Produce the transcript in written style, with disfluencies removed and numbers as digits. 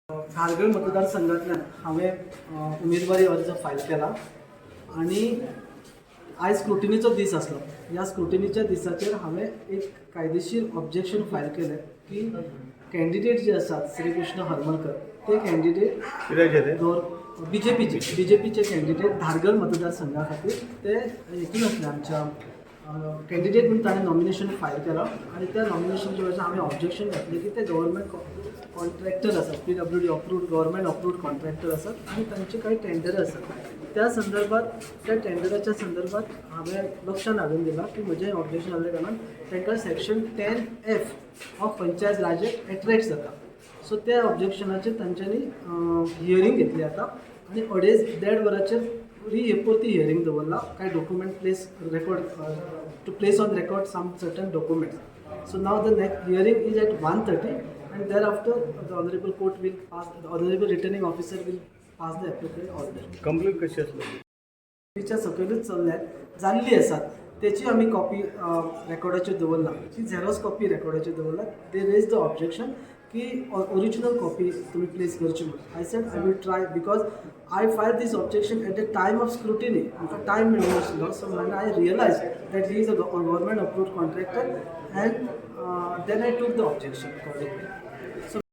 धारगळ मतदारसंघातल्यान हांवें उमेदवारी अर्ज फायल केला आणि आयज स्क्रुटिनीचो दीस आसलो. ह्या स्क्रुटिनीच्या दिसाचेर हांवें एक कायदेशीर ऑब्जेक्शन फायल केलें की कॅन्डिडेट जे आसात श्री कृष्ण हरमलकर ते कॅन्डिडेट बीजेपीचे कॅन्डिडेट धारगळ मतदारसंघा खातीर ते हेतून आसले आमच्या कॅन्डिडेट म्हणून ताणें नॉमिनेशन फायल केलां आणि त्या नॉमिनेशनच्या वेळार हांवें ऑब्जेक्शन घातलें की ते गव्हर्मेंट कॉन्ट्रॅक्टर आसात, PWD approved government approved contractor आसात आणि तांचे काही टेंडर आसात. त्या संदर्भात त्या टेंडराच्या संदर्भात हांवें लक्षांत हाडून दिलां की म्हजें ऑब्जेक्शन आसल्या कारणान तांकां section 10F of panchayat Raj attract जाता. सो त्या ऑब्जेक्शनाचेर तांच्यांनी हियरींग घेतली आतां आणि 2.5 वरांचेर हे परती हियरींग दवरला. कांय document to place on record some certain documents. So now the next hearing is at 1:30 and thereafter the honorable court will pass, the honorable returning officer will pass the appropriate order. Complaint कशी असली तिच्या सकयलूच चल्ल्यात जाल्ली आसात त्याची आमी copy रेकॉर्डाचेर दवरला. ती झेरॉक्स कॉपी रेकॉर्डाचेर दवरला. दे रेज द ऑब्जेक्शन की ओरिजिनल कॉपी तुम्ही प्लेस करची म्हणून. I said I will try because I file this objection at the time of scrutiny. म्हाका टायम मेळूंक नासलो. So when I realized that he is a government approved contractor and then I took the objection accordingly.